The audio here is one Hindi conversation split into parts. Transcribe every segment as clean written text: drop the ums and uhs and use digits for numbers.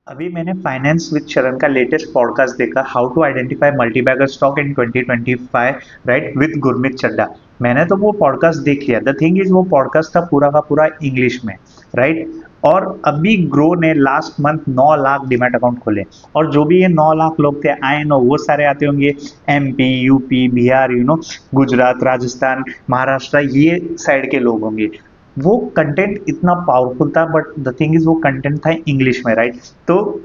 अभी मैंने फाइनेंस विद शरण का लेटेस्ट पॉडकास्ट देखा, how to identify multibagger stock in 2025, right, with Gurmeet Chadha. मैंने तो वो पॉडकास्ट देख लिया। द थिंग इज वो पॉडकास्ट था पूरा का पूरा इंग्लिश में, राइट। और अभी ग्रो ने last month 9 lakh demat account खोले। और जो भी ये 9 लाख लोग थे, आई नो वो सारे आते होंगे एमपी, यूपी, बिहार, गुजरात, राजस्थान, महाराष्ट्र, ये साइड के लोग होंगे। वो कंटेंट इतना पावरफुल था, बट द थिंग इज वो कंटेंट था इंग्लिश में, राइट। तो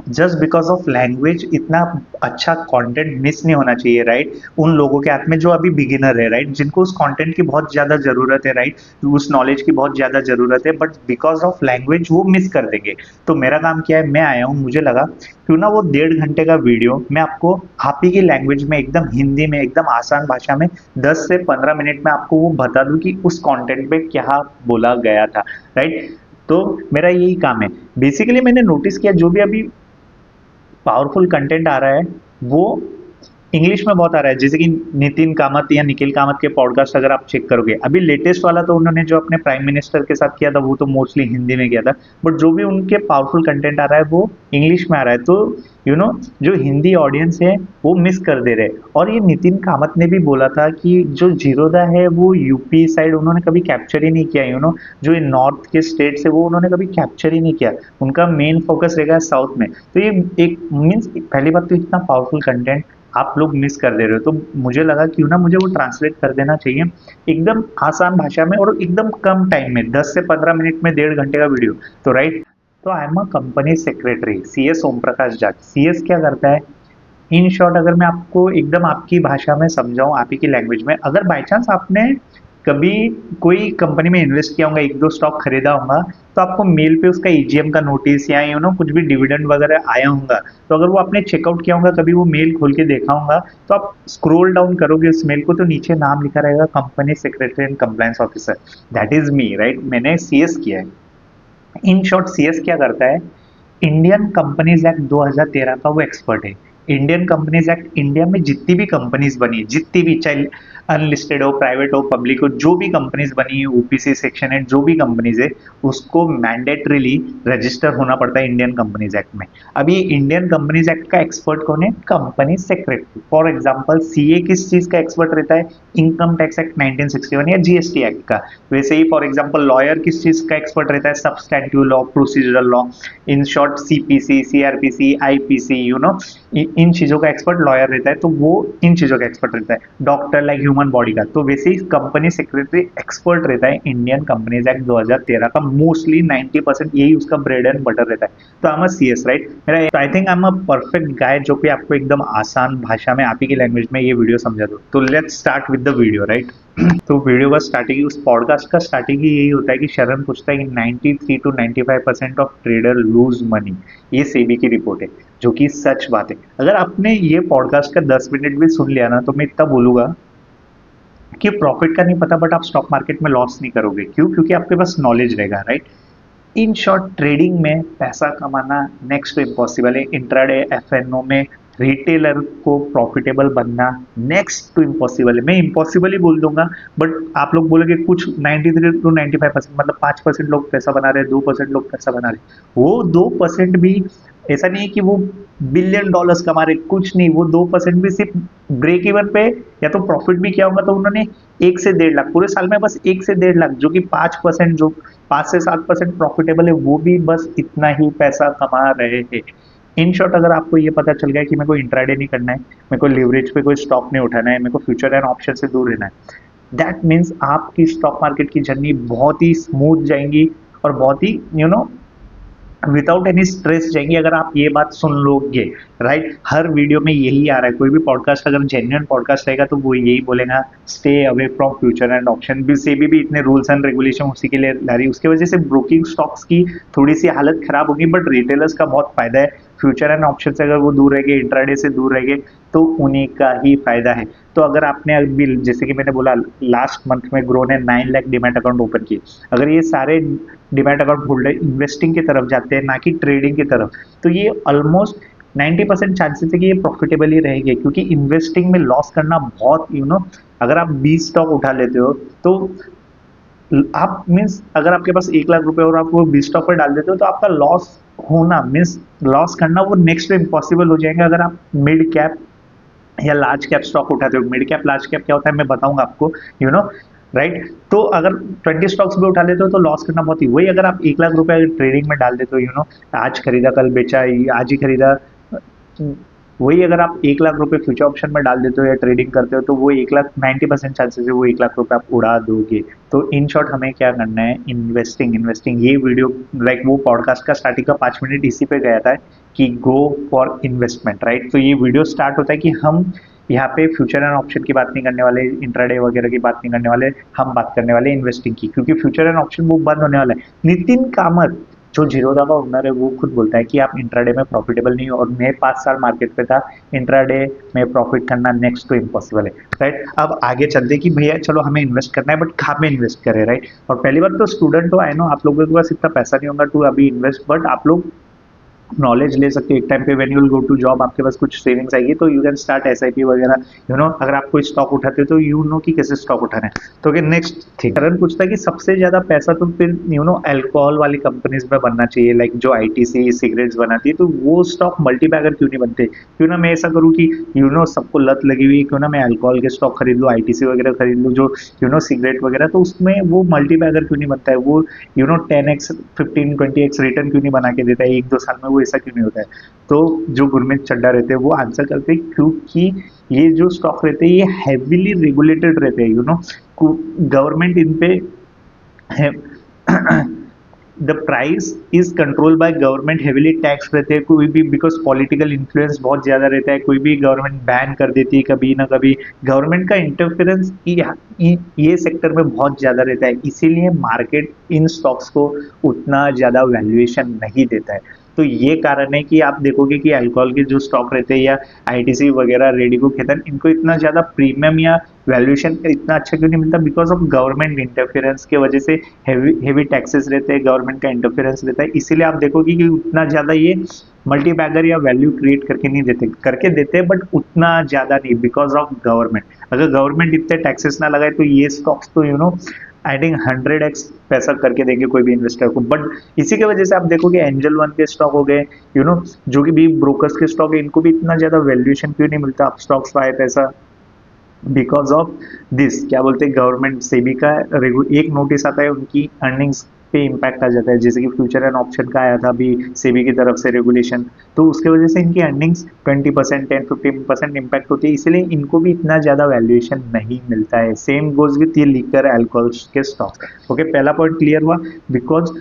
जस्ट बिकॉज ऑफ लैंग्वेज इतना अच्छा कंटेंट मिस नहीं होना चाहिए, राइट। उन लोगों के हाथ में जो अभी बिगिनर है, राइट, जिनको उस कंटेंट की बहुत ज्यादा जरूरत है, राइट, उस नॉलेज की बहुत ज्यादा जरूरत है, बट बिकॉज ऑफ लैंग्वेज वो मिस कर देंगे। तो मेरा काम क्या है, मैं आया हूँ, मुझे लगा क्यों ना वो 1.5 घंटे का वीडियो मैं आपको आप ही की लैंग्वेज में, एकदम हिंदी में, एकदम आसान भाषा में 10 से 15 मिनट में आपको वो बता दूं कि उस कंटेंट में क्या बोला गया था, राइट। तो मेरा यही काम है। बेसिकली मैंने नोटिस किया जो भी अभी पावरफुल कंटेंट आ रहा है वो इंग्लिश में बहुत आ रहा है। जैसे कि नितिन कामत या निखिल कामत के पॉडकास्ट अगर आप चेक करोगे, अभी लेटेस्ट वाला तो उन्होंने जो अपने प्राइम मिनिस्टर के साथ किया था वो तो मोस्टली हिंदी में किया था, बट जो भी उनके पावरफुल कंटेंट आ रहा है वो इंग्लिश में आ रहा है। तो यू you नो know, जो हिंदी ऑडियंस है वो मिस कर दे रहे। और ये नितिन कामत ने भी बोला था कि जो जीरोदा है वो यूपी साइड उन्होंने कभी कैप्चर ही नहीं किया, जो ये नॉर्थ के स्टेट्स है वो उन्होंने कभी कैप्चर ही नहीं किया। उनका मेन फोकस रहेगा साउथ में। तो ये एक मीन्स, पहली बात तो इतना पावरफुल कंटेंट आप लोग मिस कर दे रहे हो। तो मुझे लगा क्यों ना मुझे वो ट्रांसलेट कर देना चाहिए एकदम आसान भाषा में और एकदम कम टाइम में, 10 से 15 मिनट में, 1.5 घंटे का वीडियो। तो राइट, तो I am a company secretary, CS Om Prakash Jat. CS क्या करता है, इन शॉर्ट अगर मैं आपको एकदम आपकी भाषा में समझाऊं, आप ही की लैंग्वेज में, अगर बाय चांस आपने कभी कोई कंपनी में इन्वेस्ट किया होगा, एक दो स्टॉक खरीदा होगा, तो आपको मेल पे उसका ईजीएम का नोटिस या कुछ भी डिविडेंड वगैरह आया होगा। तो अगर वो आपने चेकआउट किया होगा, कभी वो मेल खोल के देखा होगा, तो आप स्क्रॉल डाउन करोगे उस मेल को तो नीचे नाम लिखा रहेगा company secretary and compliance officer. That is me, right. मैंने सीएस किया है। इन शॉर्ट सीएस क्या करता है, इंडियन कंपनीज एक्ट 2013 का वो एक्सपर्ट है। इंडियन कंपनीज एक्ट, इंडिया में जितनी भी कंपनीज बनी, जितनी भी, चाहे अनलिस्टेड हो, प्राइवेट हो, पब्लिक हो, जो भी कंपनीज बनी है, ओपीसी सेक्शन है, जो भी कंपनीज है, उसको मैंडेटरीली रजिस्टर होना पड़ता है इंडियन कंपनीज एक्ट में। अब ये इंडियन कंपनीज एक्ट का एक्सपर्ट कौन है, company secretary. For example CA किस चीज का एक्सपर्ट रहता है, इनकम टैक्स एक्ट 1961 या जीएसटी एक्ट का। वैसे ही फॉर एग्जांपल लॉयर किस चीज का एक्सपर्ट रहता है, substantive law, procedural law, in short CPC, CRPC, IPC, इन चीजों का एक्सपर्ट लॉयर रहता है। तो वो इन चीजों का एक्सपर्ट रहता है। डॉक्टर लाइक ह्यूमन बॉडी का, तो वैसे ही कंपनी सेक्रेटरी एक्सपर्ट रहता है इंडियन कंपनीज एक्ट 2013 का। मोस्टली 90% यही उसका ब्रेड एंड बटर रहता है। तो I am a CS, right. मेरा I think I am a perfect guy जो कि आपको एकदम आसान भाषा में आप ही की लैंग्वेज में ये वीडियो समझा दो। तो let's start with the video, right. तो वीडियो का स्टार्टिंग, उस पॉडकास्ट का स्टार्टिंग ही यही होता है कि शरण पूछता है कि 93 to 95% of trader lose money. ये सेबी की रिपोर्ट है, जो कि सच बात है। अगर आपने ये पॉडकास्ट का 10 मिनट भी सुन लिया ना, तो मैं इतना बोलूंगा कि प्रॉफिट का नहीं पता, बट आप स्टॉक मार्केट में लॉस नहीं करोगे। क्यों? क्योंकि आपके पास नॉलेज रहेगा, राइट। इन शॉर्ट, ट्रेडिंग में पैसा कमाना नेक्स्ट टू इम्पॉसिबल है। इंट्राडे एफएनओ में रिटेलर को प्रॉफिटेबल बनना नेक्स्ट टू इम्पॉसिबल है। मैं इम्पॉसिबल ही बोल दूंगा, बट आप लोग बोलोगे कुछ 93 to 95%, मतलब 5% लोग पैसा बना रहे हैं, 2% लोग पैसा बना रहे हैं। वो 2% भी ऐसा नहीं है कि वो बिलियन डॉलर्स कमा रहे, कुछ नहीं। वो 2% भी सिर्फ ब्रेक इवन पे, या तो प्रॉफिट भी किया होगा तो उन्होंने 1 से 1.5 लाख पूरे साल में, बस 1 से 1.5 लाख, जो कि 5%, जो 5 से 7% प्रॉफिटेबल है, वो भी बस इतना ही पैसा कमा रहे हैं। इन शॉर्ट, अगर आपको ये पता चल गया कि मेरे को इंट्राडे नहीं करना है, मेरे को लिवरेज पे कोई स्टॉक नहीं उठाना है, मेरे को फ्यूचर एंड ऑप्शन से दूर रहना है, दैट मीन्स आपकी स्टॉक मार्केट की जर्नी बहुत ही स्मूथ जाएंगी और बहुत ही विदाउट एनी स्ट्रेस जाएंगी, अगर आप ये बात सुन लोगे, राइट। हर वीडियो में यही आ रहा है। कोई भी पॉडकास्ट अगर जेन्युइन पॉडकास्ट रहेगा तो वो यही बोलेगा, stay away from future and option. भी सेबी भी इतने रूल्स एंड रेगुलेशन उसी के लिए ला रही है, उसकी वजह से ब्रोकिंग स्टॉक्स की थोड़ी सी हालत खराब होगी, बट रिटेलर्स का बहुत फायदा है। फ्यूचर एंड ऑप्शन से अगर वो दूर रहेंगे, इंट्राडे से दूर रहेंगे, तो उन्हीं का ही फायदा है। तो अगर आपने अभी, जैसे कि मैंने बोला, लास्ट मंथ में ग्रो ने 9 लाख डिमैट अकाउंट ओपन किए। अगर ये सारे डिमैट अकाउंट होल्डर इन्वेस्टिंग की तरफ जाते हैं, ना कि ट्रेडिंग की तरफ, तो ये ऑलमोस्ट 90% चांसेस है कि ये प्रॉफिटेबल ही रहेंगे। क्योंकि इन्वेस्टिंग में लॉस करना बहुत, अगर आप 20 स्टॉक उठा लेते हो तो आप मीन्स अगर आपके पास 1 लाख रुपए और आप वो 20 स्टॉक पर डाल देते हो तो आपका लॉस होना मीन्स लॉस करना वो नेक्स्ट डे इम्पॉसिबल हो जाएगा अगर आप मिड कैप या लार्ज कैप स्टॉक उठाते हो। मिड कैप लार्ज कैप क्या होता है मैं बताऊंगा आपको, यू नो राइट। तो अगर 20 स्टॉक्स भी उठा लेते हो तो लॉस करना बहुत ही, वही अगर आप 1 लाख रुपए अगर ट्रेडिंग में डाल देते हो, आज खरीदा कल बेचा, आज ही खरीदा, वही अगर आप 1 लाख रुपए फ्यूचर ऑप्शन में डाल देते हो या ट्रेडिंग करते हो तो वो 1 लाख 90% चांसेस है वो 1 लाख रुपए आप उड़ा दोगे। तो इन शॉर्ट हमें क्या करना है, इन्वेस्टिंग इन्वेस्टिंग। ये वीडियो लाइक वो पॉडकास्ट का स्टार्टिंग का 5 मिनट इसी पे गया था कि गो फॉर इन्वेस्टमेंट, राइट। तो ये वीडियो स्टार्ट होता है कि हम यहाँ पे फ्यूचर एंड ऑप्शन की बात नहीं करने वाले, इंट्राडे वगैरह की बात नहीं करने वाले, हम बात करने वाले इन्वेस्टिंग की, क्योंकि फ्यूचर एंड ऑप्शन वो बंद होने वाला है। नितिन कामत जो जीरोधा का ओनर है वो खुद बोलता है कि आप इंट्राडे में प्रॉफिटेबल नहीं हो, और मैं 5 साल मार्केट पे था, इंट्राडे में प्रॉफिट करना नेक्स्ट टू इम्पॉसिबल है, राइट। अब आगे चलते कि भैया चलो हमें इन्वेस्ट करना है बट कहाँ में इन्वेस्ट करें, राइट। और पहली बात तो स्टूडेंट हो, आई नो आप लोगों के पास इतना पैसा नहीं होगा टू अभी इन्वेस्ट, बट आप लोग नॉलेज ले सकते हो। एक टाइम पे when you will go to job आपके पास कुछ सेविंग्स आएगी तो यू कैन स्टार्ट एसआईपी वगैरह, अगर आप कोई स्टॉक उठाते हो तो कि कैसे स्टॉक उठाना है। तो नेक्स्ट थिंग करण पूछता है कि सबसे ज्यादा पैसा तो फिर अल्कोहल वाली कंपनीज में बनना चाहिए, लाइक जो आईटीसी सिगरेट्स बनाती है, तो वो स्टॉक मल्टीबैगर क्यों नहीं बनते। क्यों ना मैं ऐसा करूँ कि सबको लत लगी हुई, क्यों ना मैं अल्कोहल के स्टॉक खरीद लूँ, आईटीसी वगैरह खरीद लूँ, जो सिगरेट वगैरह, तो उसमें वो मल्टीबैगर क्यों नहीं बनता है, वो 10x 15-20x रिटर्न क्यों नहीं बना के देता है 1-2 साल में, वो ऐसा क्यों नहीं होता है। तो जो गुरमीत चड्डा रहते हैं वो आंसर करते हैं क्योंकि ये जो स्टॉक रहते हैं ये हैवीली रेगुलेटेड रहते हैं, गवर्नमेंट इन पे है the price is control by government, heavily tax रहते हैं, कोई भी बिकॉज पॉलिटिकल इन्फ्लुएंस बहुत ज्यादा रहता है, कोई भी गवर्नमेंट बैन कर देती है कभी ना कभी, गवर्नमेंट का इंटरफेरेंस ये सेक्टर में बहुत ज्यादा रहता है, इसीलिए मार्केट इन स्टॉक्स को उतना ज्यादा वैल्यूएशन नहीं देता है। तो ये कारण है कि आप देखोगे कि अल्कोहल के जो स्टॉक रहते हैं या आईटीसी वगैरह, रेडिको खेतन, इनको इतना ज्यादा प्रीमियम या वैल्यूएशन इतना अच्छा क्यों नहीं मिलता, बिकॉज ऑफ गवर्नमेंट इंटरफेरेंस के वजह से हेवी टैक्सेस रहते हैं, गवर्नमेंट का इंटरफेरेंस रहता है, इसीलिए आप देखोगे कि उतना ज्यादा ये मल्टी बैगर या वैल्यू क्रिएट करके नहीं देते, करके देते बट उतना ज्यादा नहीं, बिकॉज ऑफ गवर्नमेंट। अगर गवर्नमेंट इतने टैक्सेस ना लगाए तो ये स्टॉक्स तो आई थिंक 100x पैसा करके देंगे कोई भी इन्वेस्टर को। बट इसी की वजह से आप देखोगे एंजल वन के स्टॉक हो गए, जो कि भी ब्रोकर्स के स्टॉक है, इनको भी इतना ज्यादा वैल्यूएशन क्यों नहीं मिलता, आप स्टॉक्स पाए पैसा, बिकॉज ऑफ दिस क्या बोलते हैं, गवर्नमेंट सेबी का एक नोटिस आता है, उनकी अर्निंग्स पे इम्पैक्ट आ जाता है, जैसे कि फ्यूचर एंड ऑप्शन का आया था अभी सेबी की तरफ से रेगुलेशन, तो उसके वजह से इनकी अर्निंग्स 20% 10-15% इम्पैक्ट होती है, इसलिए इनको भी इतना ज्यादा वैल्यूएशन नहीं मिलता है। सेम गोज विथ ये लीकर अल्कोहल के स्टॉक। ओके, पहला पॉइंट क्लियर हुआ, बिकॉज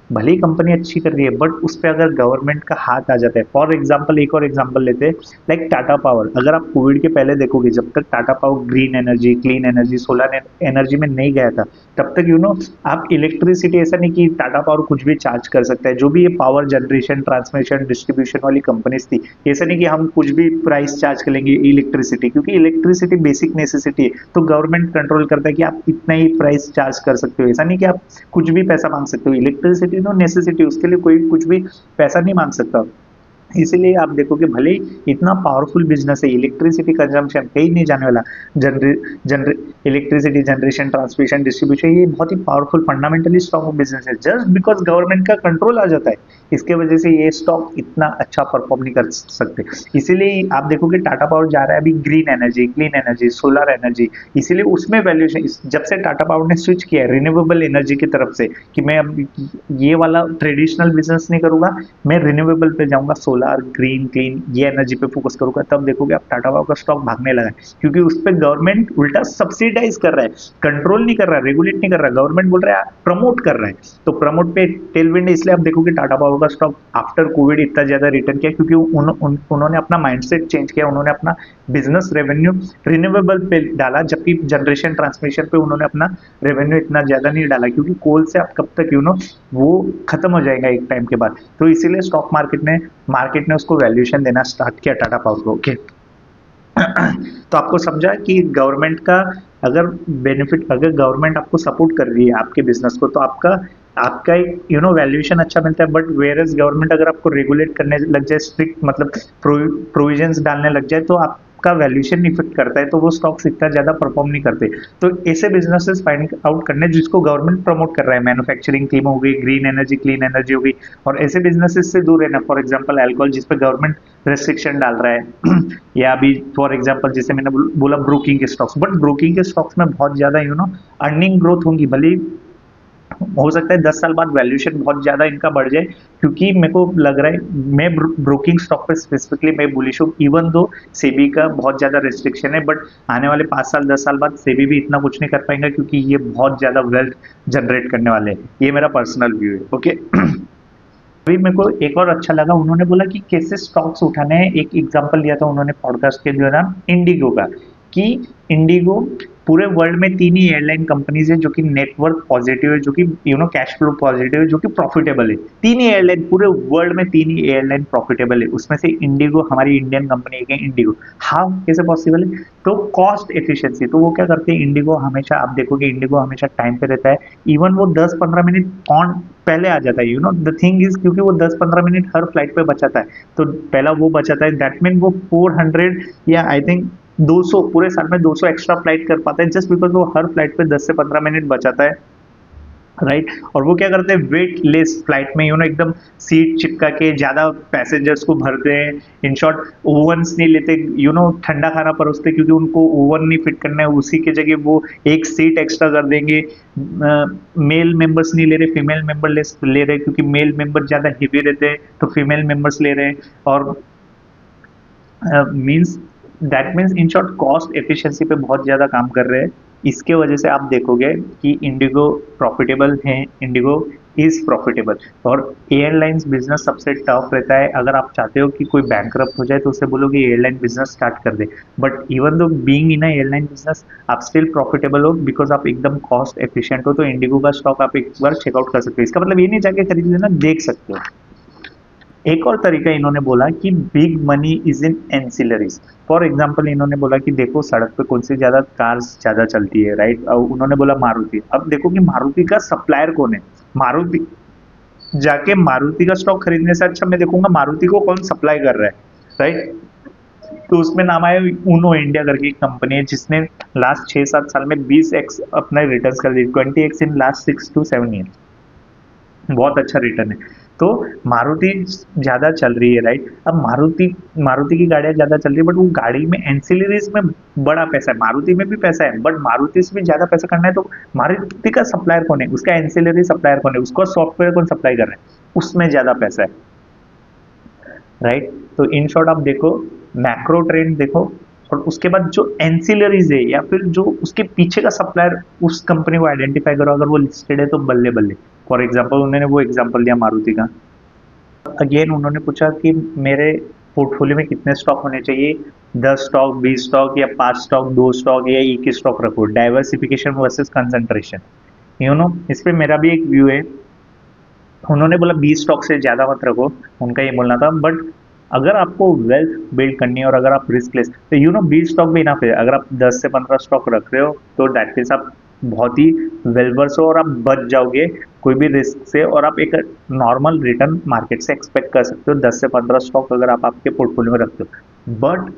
भले ही कंपनी अच्छी कर रही है बट उस पर अगर गवर्नमेंट का हाथ आ जाता है। फॉर एग्जाम्पल एक और एग्जाम्पल लेते हैं, लाइक टाटा पावर। अगर आप कोविड के पहले देखोगे, जब तक Tata power green energy, clean energy, solar energy में नहीं गया था, तब तक आप इलेक्ट्रिसिटी, ऐसा नहीं कि टाटा पावर कुछ भी चार्ज कर सकता है, जो भी ये पावर जनरेशन, ट्रांसमिशन, डिस्ट्रीब्यूशन वाली कंपनीज थी, ऐसा नहीं कि हम कुछ भी प्राइस चार्ज करेंगे इलेक्ट्रिसिटी, क्योंकि इलेक्ट्रिसिटी बेसिक नेसेसिटी है, तो गवर्नमेंट कंट्रोल करता है कि आप इतना ही प्राइस चार्ज कर सकते हो, ऐसा नहीं कि आप कुछ भी पैसा मांग सकते हो। इलेक्ट्रिसिटी नेसेसिटी, उसके लिए कोई कुछ भी पैसा नहीं मांग सकता। इसीलिए आप देखोगे भले इतना पावरफुल बिजनेस है, इलेक्ट्रिसिटी कंजम्पशन कहीं नहीं जाने वाला, genre genre electricity generation, transmission, distribution, ये बहुत ही पावरफुल फंडामेंटली स्ट्रॉन्ग बिजनेस है, जस्ट बिकॉज गवर्नमेंट का कंट्रोल आ जाता है, इसके वजह से ये स्टॉक इतना अच्छा परफॉर्म नहीं कर सकते। इसीलिए आप देखोगे टाटा पावर जा रहा है अभी green energy, clean energy, solar energy, इसीलिए उसमें वैल्यूएशन, जब से टाटा पावर ने स्विच किया है रिन्यूएबल एनर्जी की तरफ से कि मैं अब ये वाला ट्रेडिशनल बिजनेस नहीं करूंगा, मैं रिन्यूएबल पे जाऊंगा, सोलर, ग्रीन, क्लीन, ये एनर्जी पे फोकस करूंगा, तब देखोगे आप टाटा पावर का स्टॉक भागने लगा है, क्योंकि उस पर गवर्नमेंट उल्टा सब्सिडाइज कर रहा है, कंट्रोल नहीं कर रहा है, रेगुलेट नहीं कर रहा है, गवर्नमेंट बोल रहा है प्रमोट कर रहा है, तो प्रमोट पे टेलविंड, इसलिए आप देखोगे टाटा पावर का स्टॉक आफ्टर कोविड इतना ज्यादा रिटर्न किया, क्योंकि उन्होंने अपना माइंडसेट चेंज किया, उन्होंने अपना बिजनेस रेवेन्यू रिन्यूएबल पे डाला, जबकि जनरेशन ट्रांसमिशन पे उन्होंने अपना रेवेन्यू इतना ज्यादा नहीं डाला, क्योंकि कोल से आप कब तक वो खत्म हो जाएगा एक टाइम के बाद, तो इसीलिए स्टॉक मार्केट ने उसको वैल्यूएशन देना स्टार्ट किया टाटा पावर को। ओके, तो आपको समझा कि गवर्नमेंट का अगर बेनिफिट, अगर गवर्नमेंट आपको सपोर्ट कर रही है आपके बिजनेस को, तो आपका आपका एक वैल्यूएशन अच्छा मिलता है। बट वेयर एज गवर्नमेंट अगर आपको रेगुलेट करने लग जाए, स्ट्रिक्ट मतलब प्रोविजंस डालने लग जाए, तो आप का वैल्यूएशन इफेक्ट करता है, तो वो स्टॉक्स इतना ज्यादा परफॉर्म नहीं करते। तो ऐसे बिजनेसेस फाइंड आउट करने जिसको गवर्नमेंट प्रमोट कर रहा है, मैन्युफैक्चरिंग थीम हो गई, ग्रीन एनर्जी, क्लीन एनर्जी हो गई, और ऐसे बिजनेसेस से दूर रहना। फॉर एग्जांपल अल्कोहल, जिस पे गवर्नमेंट रेस्ट्रिक्शन डाल रहा है या अभी फॉर एग्जांपल जैसे मैंने बोला ब्रोकिंग के स्टॉक्स, बट ब्रोकिंग के स्टॉक्स में बहुत ज्यादा अर्निंग ग्रोथ होंगी, भले ही हो सकता है 10 साल बाद वैल्यूएशन बहुत ज्यादा इनका बढ़ जाए, क्योंकि मेरे को लग रहा है, मैं ब्रोकिंग स्टॉक पे स्पेसिफिकली मैं बुलिश हूँ, इवन दो सेबी का बहुत ज्यादा रेस्ट्रिक्शन है, बट आने वाले 5 साल 10 साल बाद सेबी भी इतना कुछ नहीं कर पाएंगे, क्योंकि ये बहुत ज्यादा वेल्थ जनरेट करने वाले हैं। ये मेरा पर्सनल व्यू है। ओके अभी मेरे को एक और अच्छा लगा, उन्होंने बोला कि कैसे स्टॉक्स उठाने हैं। एक एग्जांपल दिया था उन्होंने पॉडकास्ट के दौरान इंडिगो का, कि इंडिगो पूरे वर्ल्ड में 3 ही एयरलाइन कंपनीज है जो कि नेटवर्क पॉजिटिव है, जो कि कैश फ्लो पॉजिटिव है, जो कि प्रॉफिटेबल है। 3 ही एयरलाइन पूरे वर्ल्ड में, 3 ही एयरलाइन प्रॉफिटेबल है, उसमें से इंडिगो हमारी इंडियन कंपनी एक है इंडिगो। हाँ, कैसे पॉसिबल है? तो कॉस्ट एफिशिएंसी, तो वो क्या करते हैं इंडिगो हमेशा, आप देखोगे इंडिगो हमेशा टाइम पे रहता है, इवन वो 10-15 मिनट ऑन पहले आ जाता है। द थिंग इज, क्योंकि वो 10-15 मिनट हर फ्लाइट पे बचाता है, तो पहला वो बचाता है, दैट मीन वो 400 या आई थिंक 200 पूरे साल में 200 एक्स्ट्रा फ्लाइट कर पाता है, जस्ट बिकॉज वो हर फ्लाइट पे 10 से 15 मिनट बचाता है, राइट। और वो क्या करते हैं, वेट लेस फ्लाइट में एकदम सीट चिपका के ज्यादा पैसेंजर्स को भरते हैं। इन शॉर्ट ओवन्स नहीं लेते, ठंडा खाना परोसते, क्योंकि उनको ओवन नहीं फिट करना है, उसी के जगह वो एक सीट एक्स्ट्रा कर देंगे। मेल मेंबर्स नहीं ले रहे, फीमेल मेंबर ले रहे, क्योंकि मेल मेंबर ज्यादा हेवी रहते हैं, तो फीमेल मेंबर्स ले रहे हैं। और means that means in short cost efficiency पे बहुत ज़्यादा काम कर रहे हैं। इसके वजह से आप देखोगे कि इंडिगो प्रॉफिटेबल है, इंडिगो इज प्रॉफिटेबल। और एयरलाइंस बिजनेस सबसे टफ रहता है। अगर आप चाहते हो कि कोई बैंकरप्ट हो जाए तो उसे बोलोगे एयरलाइन बिजनेस स्टार्ट कर दे, but even though being in airline business आप स्टिल प्रॉफिटेबल हो, बिकॉज आप एकदम कॉस्ट एफिशिएंट हो। तो इंडिगो का स्टॉक आप एक बार चेकआउट कर सकते हो। इसका मतलब ये नहीं जाके खरीद लेना, देख सकते हो। एक और तरीका इन्होंने बोला कि big money is in ancillaries. For example इन्होंने बोला कि देखो सड़क पे कौन सी ज्यादा कार्स ज्यादा चलती है, राइट। उन्होंने बोला मारुति। अब देखो कि मारुति का सप्लायर कौन है। मारुति जाके मारुति का स्टॉक खरीदने से अच्छा मैं देखूंगा मारुति को कौन सप्लाई कर रहा है, राइट। तो उसमें नाम आया उनो इंडिया करके एक कंपनी है, जिसने लास्ट 6-7 साल में 20x अपना रिटर्न कर दिए, 20x in last 6 to 7 year. बहुत अच्छा रिटर्न है। तो मारुति ज्यादा चल रही है, राइट। अब मारुति की गाड़ियां ज्यादा चल रही है, बट वो गाड़ी में एंसिलरीज में बड़ा पैसा है। मारुति में भी पैसा है, बट मारुति से भी ज्यादा पैसा करना है तो मारुति का सप्लायर कौन है, उसका एंसिलरी सप्लायर कौन है, उसका सॉफ्टवेयर कौन सप्लाई कर रहा है, उसमें ज्यादा पैसा है, राइट। तो इन शॉर्ट आप देखो, मैक्रो ट्रेंड देखो, और उसके बाद जो एंसिलरीज है या फिर जो उसके पीछे का सप्लायर, उस कंपनी को आइडेंटिफाई करो। अगर वो लिस्टेड है तो बल्ले बल्ले। फॉर एग्जाम्पल उन्होंने वो एग्जाम्पल दिया मारुति का। अगेन उन्होंने पूछा कि मेरे पोर्टफोलियो में कितने स्टॉक होने चाहिए, 10 स्टॉक, 20 स्टॉक या 5 स्टॉक, 2 स्टॉक या एक ही स्टॉक रखो, डाइवर्सिफिकेशन वर्सेस कंसंट्रेशन। इस पे मेरा भी एक व्यू है। उन्होंने बोला 20 स्टॉक से ज्यादा मत रखो, उनका ये बोलना था। बट अगर आपको वेल्थ बिल्ड करनी है और अगर आप रिस्क लेस, तो 20 स्टॉक भी ना है। अगर आप 10 से 15 स्टॉक रख रहे हो तो दैट मीन्स आप बहुत ही वेलवर्स हो और आप बच जाओगे कोई भी रिस्क से, और आप एक नॉर्मल रिटर्न मार्केट से एक्सपेक्ट कर सकते हो 10 से 15 स्टॉक अगर आप आपके पोर्टफोलियो में रखते हो। बट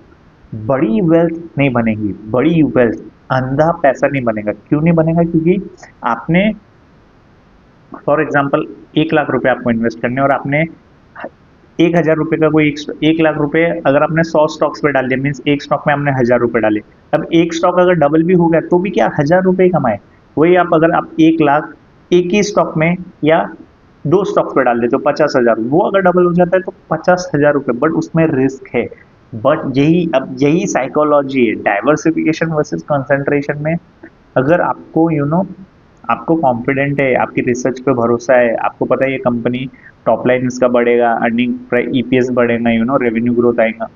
बड़ी वेल्थ नहीं बनेगी, बड़ी वेल्थ, अंधा पैसा नहीं बनेगा। क्यों नहीं बनेगा? क्योंकि आपने फॉर एग्जाम्पल 1 लाख रुपए आपको इन्वेस्ट करने, और आपने 1,000 रुपए का कोई 1 लाख रुपए अगर आपने 100 स्टॉक्स पे डाल दिया, मीन्स एक स्टॉक में आपने 1,000 रुपए डाले। अब एक स्टॉक अगर डबल भी हो गया तो भी क्या 1,000 रुपए कमाए। वही आप अगर आप 1 लाख एक ही स्टॉक में या 2 स्टॉक्स पे डाल देते हो 50,000, वो अगर डबल हो जाता है तो 50,000 रुपए, बट उसमें रिस्क है। बट यही साइकोलॉजी है डाइवर्सिफिकेशन वर्सेस कंसंट्रेशन में। अगर आपको आपको कॉन्फिडेंट है, आपकी रिसर्च पे भरोसा है, आपको पता है ये कंपनी टॉप लाइन इसका बढ़ेगा, अर्निंग ईपीएस बढ़ेगा, रेवेन्यू ग्रोथ आएगा,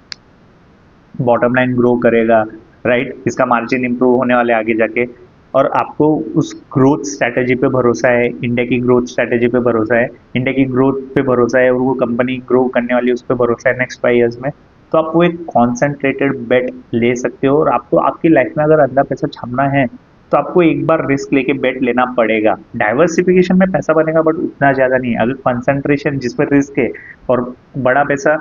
बॉटम लाइन ग्रो करेगा, राइट, इसका मार्जिन इंप्रूव होने वाले आगे जाके, और आपको उस ग्रोथ स्ट्रैटेजी पे भरोसा है, इंडिया की ग्रोथ स्ट्रैटेजी पे भरोसा है, इंडिया की ग्रोथ पे भरोसा है, और वो कंपनी ग्रो करने वाली है उस पर भरोसा है नेक्स्ट 5 ईयर्स में, तो आप वो एक कॉन्सेंट्रेटेड बेट ले सकते हो। और आपको आपकी लाइफ में अगर अंधा पैसा छापना है तो आपको एक बार रिस्क लेके बेट लेना पड़ेगा। डाइवर्सिफिकेशन में पैसा बनेगा बट उतना ज्यादा नहीं। अगर कंसंट्रेशन जिसमें रिस्क है और बड़ा पैसा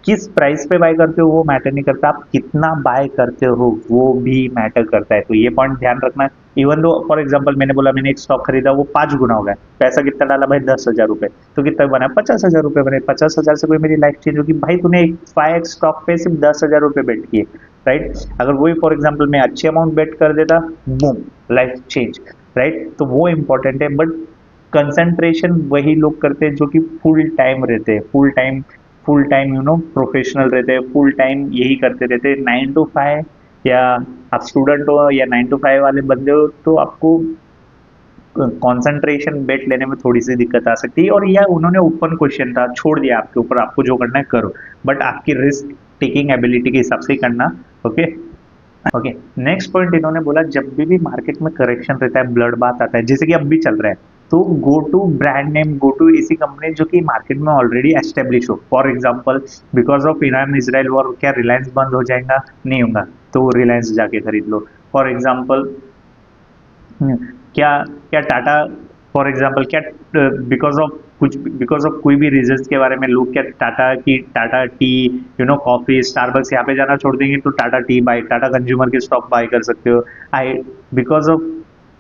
किस प्राइस पे बाय करते हो वो मैटर नहीं करता, आप कितना बाय करते हो वो भी मैटर करता है। तो ये पॉइंट ध्यान रखना। इवन दो फॉर एग्जांपल मैंने बोला मैंने एक स्टॉक खरीदा वो 5 गुना हो गया, पैसा कितना डाला भाई 10,000 रुपए, तो कितना बना 50,000 रुपए बने। 50,000 से कोई मेरी लाइफ चेंज होगी भाई, तूने एक 5x स्टॉक पे सिर्फ 10,000 रुपए बेट किए, राइट। अगर वही फॉर एग्जाम्पल मैं अच्छे अमाउंट बेट कर देता, बूम, लाइफ चेंज, राइट। तो वो इंपॉर्टेंट है। बट कंसंट्रेशन वही लोग करते हैं जो कि फुल टाइम रहते हैं, फुल टाइम प्रोफेशनल रहते हैं, फुल टाइम यही करते रहते हैं 9 to 5। या आप स्टूडेंट हो या 9 to 5 वाले बंदे हो तो आपको कंसंट्रेशन बेट लेने में थोड़ी सी दिक्कत आ सकती है। और यह उन्होंने ओपन क्वेश्चन था, छोड़ दिया आपके ऊपर, आपको जो करना है करो, बट आपकी रिस्क टेकिंग एबिलिटी के हिसाब से ही करना। Okay okay. नेक्स्ट पॉइंट इन्होंने बोला जब भी मार्केट में करेक्शन रहता है, ब्लड बात आता है, जैसे कि अब भी चल रहा है, तो go to brand name, go to ऐसी कंपनी जो कि मार्केट में ऑलरेडी एस्टेब्लिश हो। For example because of Iran Israel war क्या रिलायंस बंद हो जाएगा? नहीं होगा, तो रिलायंस जाके खरीद लो। फॉर एग्जांपल क्या क्या टाटा, फॉर एग्जांपल क्या बिकॉज ऑफ कोई भी रीजंस के बारे में लोग क्या टाटा टी कॉफी स्टारबक्स यहाँ पे जाना छोड़ देंगे तो Tata tea buy, Tata consumer के स्टॉक बाय कर सकते हो। आई बिकॉज ऑफ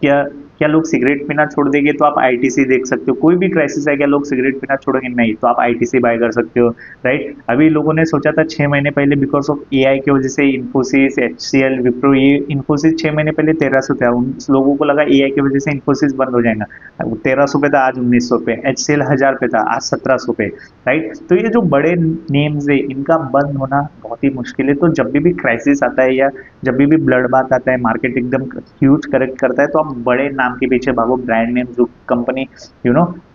क्या क्या लोग सिगरेट पीना छोड़ देंगे तो आप आईटीसी देख सकते हो। कोई भी क्राइसिस है क्या लोग सिगरेट पीना छोड़ेंगे? नहीं, तो आप आईटीसी बाय कर सकते हो, राइट। अभी लोगों ने सोचा था 6 महीने पहले बिकॉज ऑफ एआई की वजह से इन्फोसिस एचसीएल विप्रो, ये इन्फोसिस 6 महीने पहले 1300 था, उन लोगों को लगा एआई की वजह से इन्फोसिस बंद हो जाएगा। 1300 पे था, आज 1900 पे। एचसीएल 1000 पे था, आज 1700 पे, राइट। तो ये जो बड़े नेम्स है इनका बंद होना बहुत ही मुश्किल है। तो जब भी क्राइसिस आता है या जब भी ब्लड बात आता है, मार्केट एकदम ह्यूज करेक्ट करता है, तो आप बड़े नाम के पीछे भागो। ब्रांड नेम जो कंपनी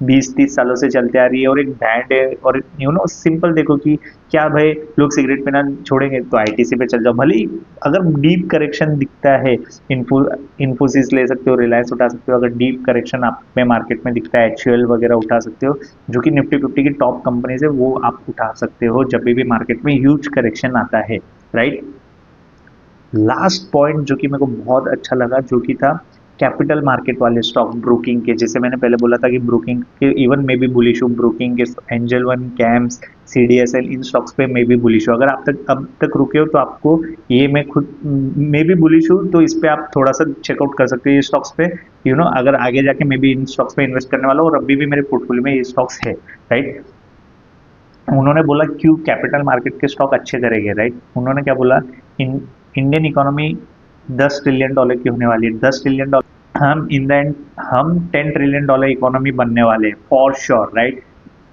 20-30 सालों से चलते आ रही है और एक ब्रांड है, और सिंपल देखो कि क्या भाई लोग सिगरेट पीना छोड़ेंगे तो आईटीसी पे चल जाओ। भले ही अगर डीप करेक्शन दिखता है, इन्फोसिस ले सकते हो, रिलायंस उठा सकते हो। अगर डीप करेक्शन आप में मार्केट में दिखता है, एचयूएल वगैरह उठा सकते हो, जो कि निफ्टी 50 की टॉप कंपनीज है, वो आप उठा सकते हो जब भी मार्केट में ह्यूज करेक्शन आता है, राइट। लास्ट पॉइंट जो कि मेरे को बहुत अच्छा लगा, जो कि था कैपिटल मार्केट वाले स्टॉक, ब्रोकिंग के। जैसे मैंने पहले बोला था कि ब्रोकिंग के इवन मे बी बुलिश हूँ, ब्रोकिंग के एंजल वन, कैम्स, सीडीएसएल, इन स्टॉक्स पे मे बी बुलिश हो। अगर आप अब तक रुके हो तो आपको ये मैं खुद मे बी बुलिश हूँ, तो इस पे आप थोड़ा सा चेकआउट कर सकते हो ये स्टॉक्स पे। अगर आगे जाके मे बी इन स्टॉक्स पे इन्वेस्ट करने वाला हूँ, और अभी भी मेरे पोर्टफोलियो में ये स्टॉक्स है, राइट। उन्होंने बोला क्यों कैपिटल मार्केट के स्टॉक अच्छे करेंगे, राइट। उन्होंने क्या बोला, इंडियन इकोनॉमी 10 ट्रिलियन डॉलर की होने वाली है। 10 ट्रिलियन डॉलर, हम इन द एंड हम 10 ट्रिलियन डॉलर इकोनॉमी बनने वाले हैं फॉर श्योर, राइट।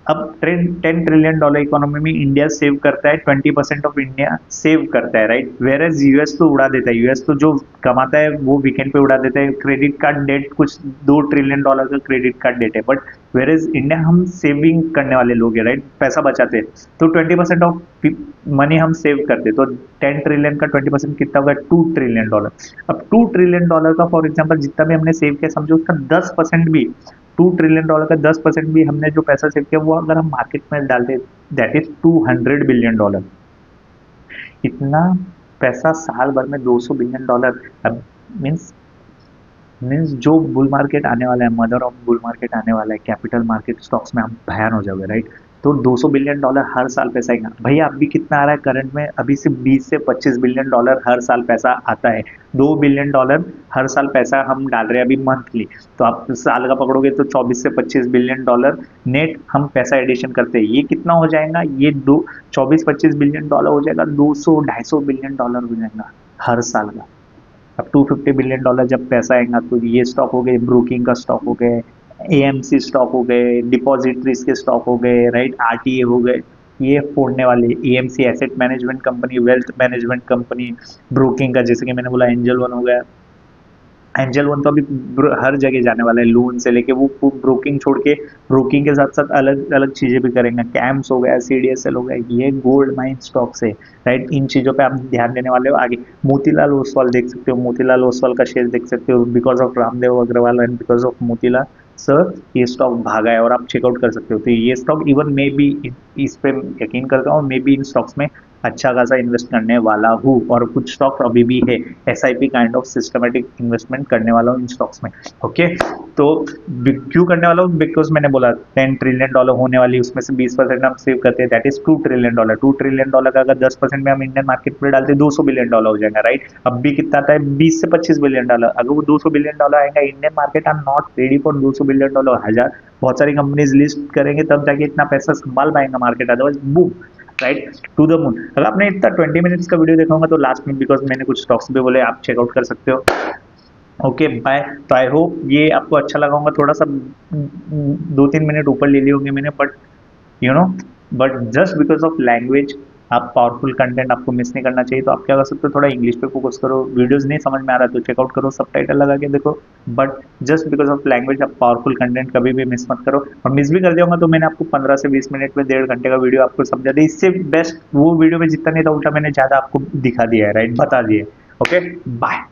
अब 10 ट्रिलियन डॉलर इकोनॉमी में इंडिया सेव करता है 20% ऑफ इंडिया सेव करता है, राइट। वेर एज यूएस तो उड़ा देता है, यूएस तो जो कमाता है वो वीकेंड पे उड़ा देता है। क्रेडिट कार्ड डेट कुछ 2 ट्रिलियन डॉलर का क्रेडिट कार्ड डेट है, बट वेर एज इंडिया हम सेविंग करने वाले लोग हैं, राइट, पैसा बचाते हैं। तो 20% ऑफ मनी हम सेव करते, तो 10 ट्रिलियन का 20% कितना होगा? 2 ट्रिलियन डॉलर। अब 2 ट्रिलियन डॉलर का फॉर एग्जाम्पल जितना भी हमने सेव किया, समझो उसका 10% भी, 2 ट्रिलियन डॉलर का 10% भी हमने जो पैसा सेव किया वो अगर हम मार्केट में डालते, दैट इज 200 बिलियन डॉलर। इतना पैसा साल भर में 200 बिलियन डॉलर। अब मीन्स मीन्स जो बुल मार्केट आने वाला है, मदर ऑफ बुल मार्केट आने वाला है, कैपिटल मार्केट स्टॉक्स में आप भयान हो जाओगे, राइट। तो 200 बिलियन डॉलर हर साल पैसा आएगा। भैया अभी कितना आ रहा है करंट में? अभी से 20 से 25 बिलियन डॉलर हर साल पैसा आता है। 2 बिलियन डॉलर हर साल पैसा हम डाल रहे हैं अभी मंथली, तो आप साल का पकड़ोगे तो 24 से 25 बिलियन डॉलर नेट हम पैसा एडिशन करते हैं। ये कितना हो जाएगा? ये 24-25 बिलियन डॉलर हो जाएगा, 200-250 बिलियन डॉलर हो जाएगा हर साल का। अब 250 बिलियन डॉलर जब पैसा आएगा तो ये स्टॉक हो गए, ब्रोकिंग का स्टॉक हो गए, एएमसी स्टॉक हो गए, डिपॉजिटरीज के स्टॉक हो गए, राइट, आरटीए हो गए, ये फोड़ने वाले। AMC asset management company, wealth management company, broking का जैसे कि मैंने बोला एंजल वन हो गया। एंजल वन तो अभी हर जगह जाने वाला है, लोन से लेके वो ब्रोकिंग छोड़ के ब्रोकिंग के साथ साथ अलग अलग चीजें भी करेंगे। कैम्स हो गया, सीडीएसएल हो गया, ये गोल्ड माइन स्टॉक्स है, राइट। इन चीजों पे आप ध्यान देने वाले हो। आगे मोतीलाल ओसवाल देख सकते हो, मोतीलाल ओसवाल का शेयर देख सकते हो, because of Ramdev Agarwal and because of Motilal sir ये स्टॉक भागा है और आप चेकआउट कर सकते हो। तो ये स्टॉक इवन मे बी, इस पे यकीन करता हूँ, मे बी इन स्टॉक्स में अच्छा खासा इन्वेस्ट करने वाला हूँ और कुछ स्टॉक अभी भी है, SIP kind of systematic investment करने वाला हूँ इन स्टॉक्स में। ओके, तो क्यों करने वाला हूँ? बिकॉज मैंने बोला $10 ट्रिलियन होने वाली, उसमें से 20% हम सेव करते हैं, दैट इज $2 ट्रिलियन। $2 ट्रिलियन का अगर 10% में हम इंडियन मार्केट में डालते हैं, $200 बिलियन हो जाएगा, राइट? अब भी कितना आता है? $20 से $25 बिलियन। अगर वो $200 बिलियन आएगा, Indian market are not ready for $200 billion. हजार बहुत सारी कंपनीज लिस्ट करेंगे तब जाके इतना पैसा संभाल पाएंगा market, otherwise boom, right, to the moon. अगर आपने इतना 20 मिनट्स का वीडियो देखा होगा तो लास्ट में, बिकॉज मैंने कुछ स्टॉक्स भी बोले, आप चेकआउट कर सकते हो। Okay bye. तो आई होप ये आपको अच्छा लगा होगा। थोड़ा सा 2-3 मिनट ऊपर ले लिए होंगे मैंने, but you know, but just because of language, आप पावरफुल कंटेंट आपको मिस नहीं करना चाहिए, तो आप क्या कर सकते हो, थोड़ा इंग्लिश पे फोकस करो। वीडियोस नहीं समझ में आ रहा तो चेकआउट करो, सबटाइटल लगा के देखो, but just because of language आप पावरफुल कंटेंट कभी भी मिस मत करो। और मिस भी कर दिया होगा तो मैंने आपको 15 से 20 मिनट में 1.5 घंटे का वीडियो आपको समझा दिया। इससे बेस्ट वो वीडियो में जितना नहीं था उल्टा मैंने ज्यादा आपको दिखा दिया है, राइट, बता दिया है। Okay bye.